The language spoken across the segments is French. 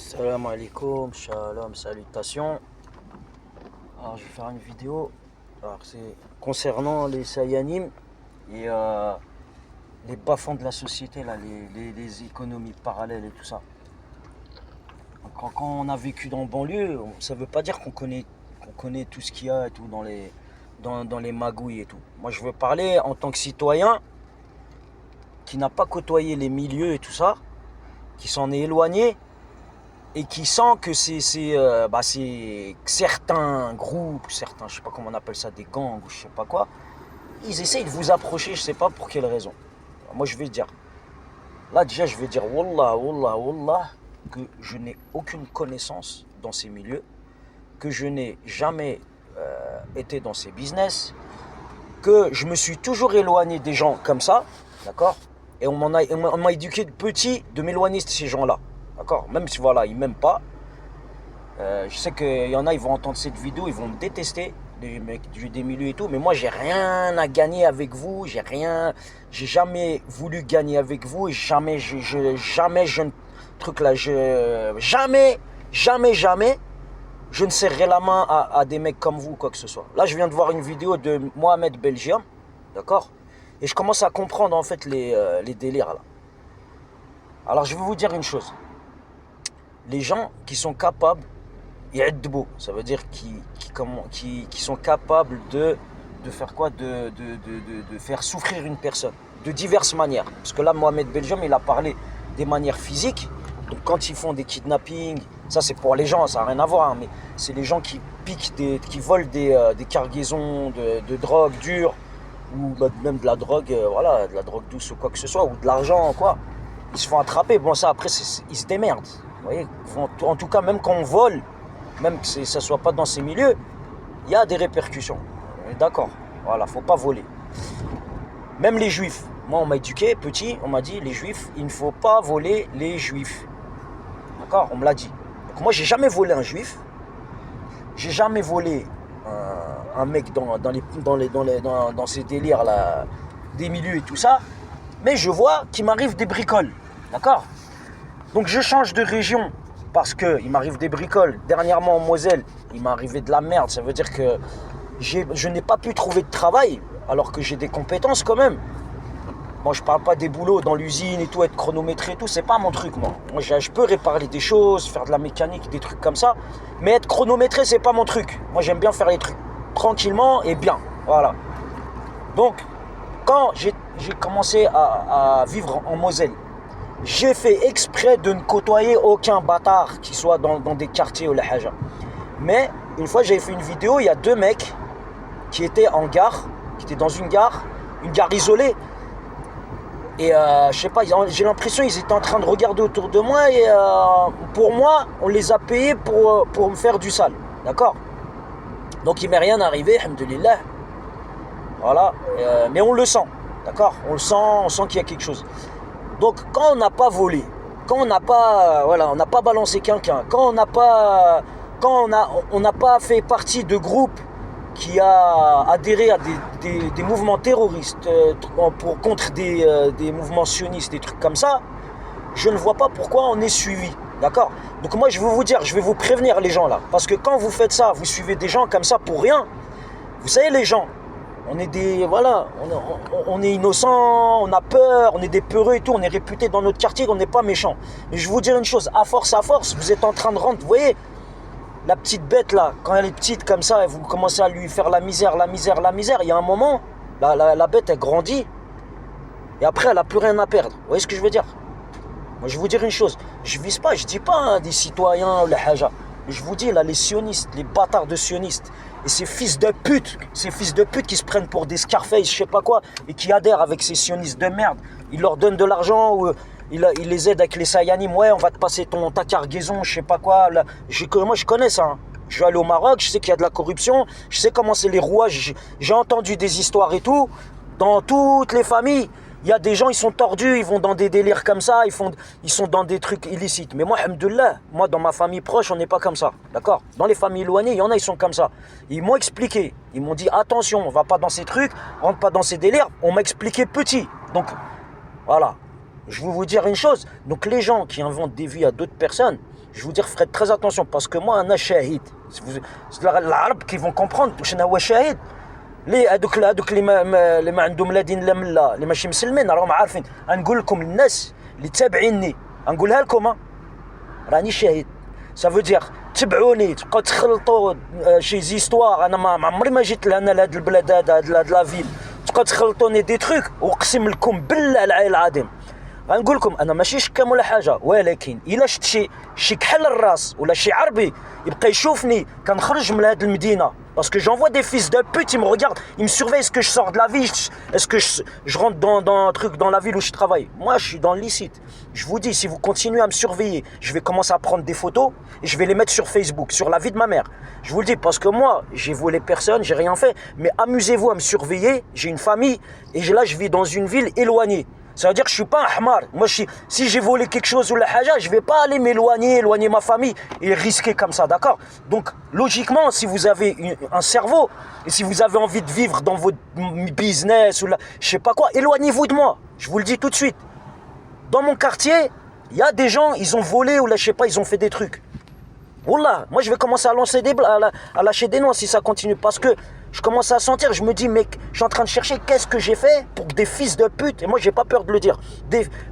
Salam alaikum, shalom, salutations. Alors je vais faire une vidéo. Alors c'est concernant les Sayanim et les bas-fonds de la société, là, les économies parallèles et tout ça. Donc, quand on a vécu dans le banlieue, ça veut pas dire qu'on connaît tout ce qu'il y a et tout dans les magouilles et tout. Moi je veux parler en tant que citoyen qui n'a pas côtoyé les milieux et tout ça, qui s'en est éloigné et qui sent que c'est certains groupes, je sais pas comment on appelle ça, des gangs ou je sais pas quoi, ils essayent de vous approcher, je sais pas pour quelle raison. Moi je vais dire, là déjà je vais dire wallah, wallah, wallah, que je n'ai aucune connaissance dans ces milieux, que je n'ai jamais été dans ces business, que je me suis toujours éloigné des gens comme ça, d'accord? Et on m'a éduqué de petit de m'éloigner de ces gens-là. D'accord? Même si voilà, ils m'aiment pas. Je sais qu'il y en a, ils vont entendre cette vidéo, ils vont me détester, les mecs des milieux et tout. Mais moi, j'ai rien à gagner avec vous. J'ai jamais voulu gagner avec vous. Et jamais, jamais, je ne serrerai la main à des mecs comme vous, quoi que ce soit. Là, je viens de voir une vidéo de Mohamed Belgium, d'accord? Et je commence à comprendre en fait les délires là. Alors, je vais vous dire une chose. Les gens qui sont capables, ça veut dire qui sont capables de faire quoi, de faire souffrir une personne de diverses manières. Parce que là, Mohamed Belgium, il a parlé des manières physiques. Donc quand ils font des kidnappings, ça c'est pour les gens, ça n'a rien à voir, hein, mais c'est les gens qui piquent, qui volent des cargaisons de drogue dure, ou même de la drogue, voilà, de la drogue douce ou quoi que ce soit, ou de l'argent, quoi. Ils se font attraper. Bon, ça après, ils se démerdent. Vous voyez, en tout cas, même quand on vole, même que ça ne soit pas dans ces milieux, il y a des répercussions. On est d'accord. Voilà, faut pas voler. Même les juifs. Moi, on m'a éduqué, petit, on m'a dit, les juifs, il ne faut pas voler les juifs. D'accord? On me l'a dit. Donc moi, j'ai jamais volé un juif. J'ai jamais volé un mec dans ces délires là, des milieux et tout ça. Mais je vois qu'il m'arrive des bricoles. D'accord? Donc je change de région parce qu'il m'arrive des bricoles. Dernièrement en Moselle, il m'est arrivé de la merde. Ça veut dire que je n'ai pas pu trouver de travail alors que j'ai des compétences quand même. Moi je parle pas des boulots dans l'usine et tout, être chronométré et tout, c'est pas mon truc moi. Moi je peux réparer des choses, faire de la mécanique, des trucs comme ça. Mais être chronométré c'est pas mon truc. Moi j'aime bien faire les trucs tranquillement et bien. Voilà. Donc quand j'ai commencé à vivre en Moselle, j'ai fait exprès de ne côtoyer aucun bâtard qui soit dans des quartiers ou la haja. Mais une fois j'avais fait une vidéo, il y a deux mecs qui étaient en gare, qui étaient dans une gare isolée. Et je sais pas, j'ai l'impression qu'ils étaient en train de regarder autour de moi et pour moi, on les a payés pour me faire du sale. D'accord? Donc il m'est rien arrivé, alhamdoulilah. Voilà, mais on le sent. D'accord? On sent qu'il y a quelque chose. Donc quand on n'a pas volé, quand on n'a pas, on n'a pas balancé quelqu'un, quand on n'a pas fait partie de groupes qui a adhéré à des mouvements terroristes contre des mouvements sionistes, des trucs comme ça, je ne vois pas pourquoi on est suivi. D'accord? Donc moi je vais vous dire, je vais vous prévenir les gens là, parce que quand vous faites ça, vous suivez des gens comme ça pour rien. Vous savez les gens, on est on est innocent, on a peur, on est des peureux et tout, on est réputé dans notre quartier qu'on n'est pas méchant. Mais je vais vous dire une chose, à force, vous êtes en train de rendre, vous voyez, la petite bête là, quand elle est petite comme ça, et vous commencez à lui faire la misère, il y a un moment, la bête elle grandit, et après elle n'a plus rien à perdre. Vous voyez ce que je veux dire? Moi je vais vous dire une chose, je vise pas, je dis pas hein, des citoyens ou la haja. Je vous dis là, les sionistes, les bâtards de sionistes, et ces fils de pute qui se prennent pour des Scarface, je sais pas quoi, et qui adhèrent avec ces sionistes de merde. Ils leur donnent de l'argent ou ils les aident avec les Sayanim. Ouais, on va te passer ta cargaison, je sais pas quoi. Là, moi je connais ça. Hein. Je suis allé au Maroc, je sais qu'il y a de la corruption, je sais comment c'est les rouages. J'ai entendu des histoires et tout, dans toutes les familles. Il y a des gens, ils sont tordus, ils vont dans des délires comme ça, ils sont dans des trucs illicites. Mais moi, alhamdoulilah, moi, dans ma famille proche, on n'est pas comme ça. D'accord? Dans les familles éloignées, il y en a, ils sont comme ça. Ils m'ont expliqué. Ils m'ont dit, attention, on va pas dans ces trucs, rentre pas dans ces délires. On m'a expliqué petit. Donc, voilà. je vais vous dire une chose. Donc les gens qui inventent des vies à d'autres personnes, je vais vous dire, faites très attention, parce que moi, un shahid, c'est l'arabe qui vont comprendre, je suis shahid. ليه هذوك اللي ما عندهم لا دين لا مله اللي ماشي مسلمين راهم عارفين غنقول لكم الناس اللي تابعيني غنقولها لكم راني شاهد سافو دير تبعوني تبقاو تخلطوا شي زيستوار انا ما عمري ما جيت لهنا لهاد البلاد هاد لا فيل تبقاو تخلطوني دي تروك واقسم لكم بالله العلي العظيم غنقول لكم انا ماشي شكام ولا حاجه ولكن الا شفت شي كحل الراس ولا شي عربي يبقى يشوفني كنخرج من هاد المدينه parce que j'envoie des fils de pute, ils me regardent, ils me surveillent, est-ce que je sors de la ville, est-ce que je rentre dans un truc dans la ville où je travaille. Moi, je suis dans le licite. Je vous dis, si vous continuez à me surveiller, je vais commencer à prendre des photos et je vais les mettre sur Facebook, sur la vie de ma mère. Je vous le dis parce que moi, j'ai volé personne, j'ai rien fait, mais amusez-vous à me surveiller, j'ai une famille et là, je vis dans une ville éloignée. Ça veut dire que je ne suis pas un hamar. Moi, si j'ai volé quelque chose ou la haja, je ne vais pas aller éloigner ma famille et risquer comme ça, d'accord? Donc, logiquement, si vous avez un cerveau et si vous avez envie de vivre dans votre business ou je ne sais pas quoi, éloignez-vous de moi. Je vous le dis tout de suite. Dans mon quartier, il y a des gens, ils ont volé ou là, je ne sais pas, ils ont fait des trucs. Wallah, moi, je vais commencer à lancer à lâcher des noix si ça continue parce que je commence à sentir, je me dis, mec, je suis en train de chercher qu'est-ce que j'ai fait pour que des fils de pute, et moi j'ai pas peur de le dire,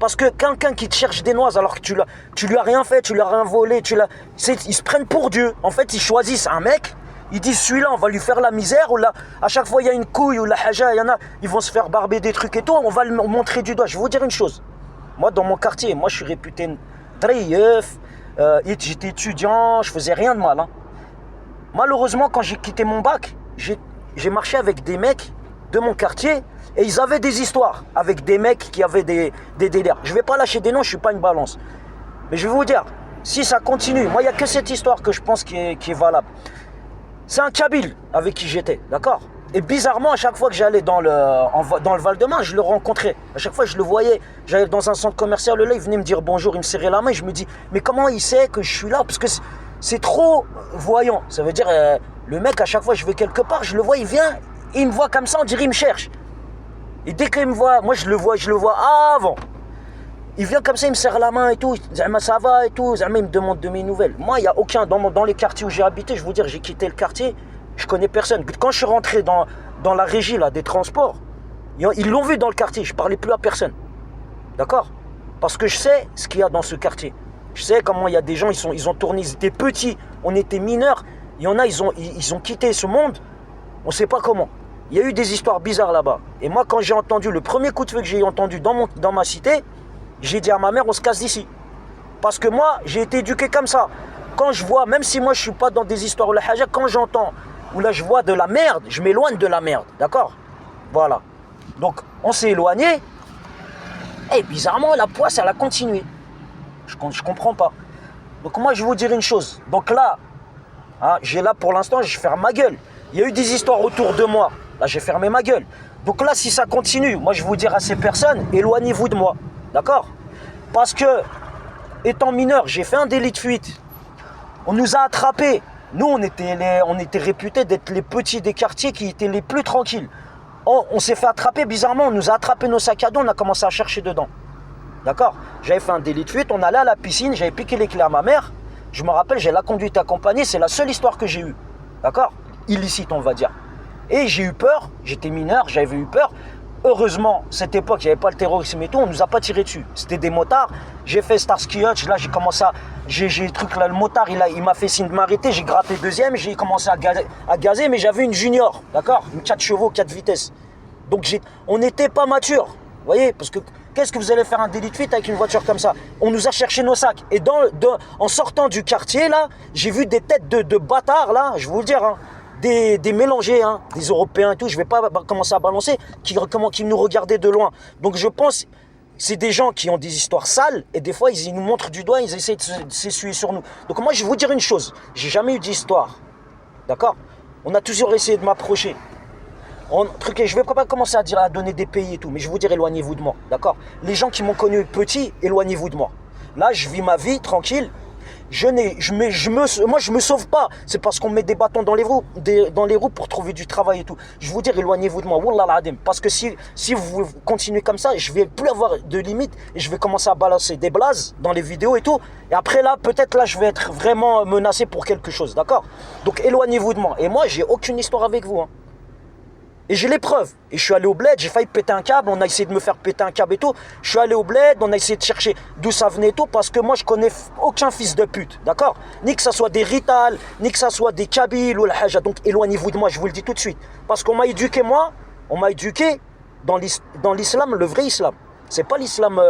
parce que quelqu'un qui te cherche des noises alors que tu lui as rien fait, tu lui as rien volé, ils se prennent pour Dieu. En fait, ils choisissent un mec, ils disent celui-là, on va lui faire la misère, ou là, à chaque fois il y a une couille ou la haja, il y en a, ils vont se faire barber des trucs et tout, on va le montrer du doigt. Je vais vous dire une chose, moi dans mon quartier, moi je suis réputé dreyeuf, j'étais étudiant, je faisais rien de mal. Hein. Malheureusement, quand j'ai quitté mon bac, j'ai marché avec des mecs de mon quartier et ils avaient des histoires avec des mecs qui avaient des délires. Je ne vais pas lâcher des noms, je ne suis pas une balance. Mais je vais vous dire, si ça continue, moi il n'y a que cette histoire que je pense qui est valable. C'est un Kabyle avec qui j'étais, d'accord? Et bizarrement, à chaque fois que j'allais dans le Val-de-Marne, je le rencontrais. À chaque fois, je le voyais. J'allais dans un centre commercial, là, il venait me dire bonjour, il me serrait la main. Et je me dis, mais comment il sait que je suis là? Parce que c'est trop voyant. Ça veut dire, le mec, à chaque fois que je vais quelque part, je le vois, il vient, il me voit comme ça, on dirait il me cherche. Et dès qu'il me voit, moi je le vois avant. Il vient comme ça, il me serre la main et tout, ça va et tout, il me demande de mes nouvelles. Moi, il n'y a aucun, dans les quartiers où j'ai habité, je vais vous dire, j'ai quitté le quartier, je connais personne. Quand je suis rentré dans la régie là, des transports, ils l'ont vu dans le quartier, je ne parlais plus à personne. D'accord? Parce que je sais ce qu'il y a dans ce quartier. Je sais comment il y a des gens, ils ont tourné, ils étaient petits, on était mineurs. Il y en a, ils ont quitté ce monde, on ne sait pas comment. Il y a eu des histoires bizarres là-bas. Et moi, quand j'ai entendu, le premier coup de feu que j'ai entendu dans ma cité, j'ai dit à ma mère, on se casse d'ici. Parce que moi, j'ai été éduqué comme ça. Quand je vois, même si moi je ne suis pas dans des histoires ou la haja, quand j'entends, ou là je vois de la merde, je m'éloigne de la merde. D'accord? Voilà. Donc, on s'est éloigné. Et bizarrement, la poisse, elle a continué. Je ne comprends pas. Donc moi, je vais vous dire une chose. Donc là, hein, j'ai là pour l'instant, je ferme ma gueule. Il y a eu des histoires autour de moi. Là, j'ai fermé ma gueule. Donc là, si ça continue, moi, je vais vous dire à ces personnes, éloignez-vous de moi. D'accord? Parce que, étant mineur, j'ai fait un délit de fuite. On nous a attrapés. Nous, on était réputés d'être les petits des quartiers qui étaient les plus tranquilles. On s'est fait attraper bizarrement. On nous a attrapé nos sacs à dos. On a commencé à chercher dedans. D'accord? J'avais fait un délit de fuite. On allait à la piscine. J'avais piqué les clés à ma mère. Je me rappelle, j'ai la conduite accompagnée. C'est la seule histoire que j'ai eue. D'accord? Illicite, on va dire. Et j'ai eu peur. J'étais mineur. J'avais eu peur. Heureusement, cette époque, il n'y avait pas le terrorisme et tout, on ne nous a pas tiré dessus. C'était des motards. J'ai fait Starsky Hutch, là j'ai commencé à... J'ai le truc là, le motard, il m'a fait signe de m'arrêter, j'ai gratté le deuxième, j'ai commencé à gazer, mais j'avais une junior, d'accord? Une 4 chevaux, 4 vitesses. Donc on n'était pas mature, vous voyez? Parce que qu'est-ce que vous allez faire un délit de fuite avec une voiture comme ça? On nous a cherché nos sacs. Et en sortant du quartier, là, j'ai vu des têtes de bâtards, là, je vais vous le dire, hein. Des mélangés, hein, des Européens et tout, je ne vais pas commencer à balancer, qui nous regardaient de loin. Donc je pense, c'est des gens qui ont des histoires sales, et des fois ils nous montrent du doigt, ils essaient de s'essuyer sur nous. Donc moi je vais vous dire une chose, j'ai jamais eu d'histoire, d'accord? On a toujours essayé de m'approcher. Je ne vais pas commencer à donner des pays et tout, mais je vais vous dire éloignez-vous de moi, d'accord? Les gens qui m'ont connu petit, éloignez-vous de moi. Là je vis ma vie tranquille. Moi, je me sauve pas. C'est parce qu'on met des bâtons dans les roues, dans les roues pour trouver du travail et tout. Je vous dis, éloignez-vous de moi. Wallah al-adim. Parce que si vous continuez comme ça, je vais plus avoir de limites et je vais commencer à balancer des blazes dans les vidéos et tout. Et après là, peut-être là, je vais être vraiment menacé pour quelque chose, d'accord? Donc éloignez-vous de moi. Et moi, j'ai aucune histoire avec vous, hein. Et j'ai les preuves. Et je suis allé au bled, j'ai failli péter un câble, on a essayé de me faire péter un câble et tout. Je suis allé au bled, on a essayé de chercher d'où ça venait et tout, parce que moi je connais aucun fils de pute, d'accord? Ni que ça soit des Rital, ni que ça soit des Kabyles ou la Haja. Donc éloignez-vous de moi, je vous le dis tout de suite. Parce qu'on m'a éduqué, moi, on m'a éduqué dans l'islam, le vrai islam. C'est pas l'islam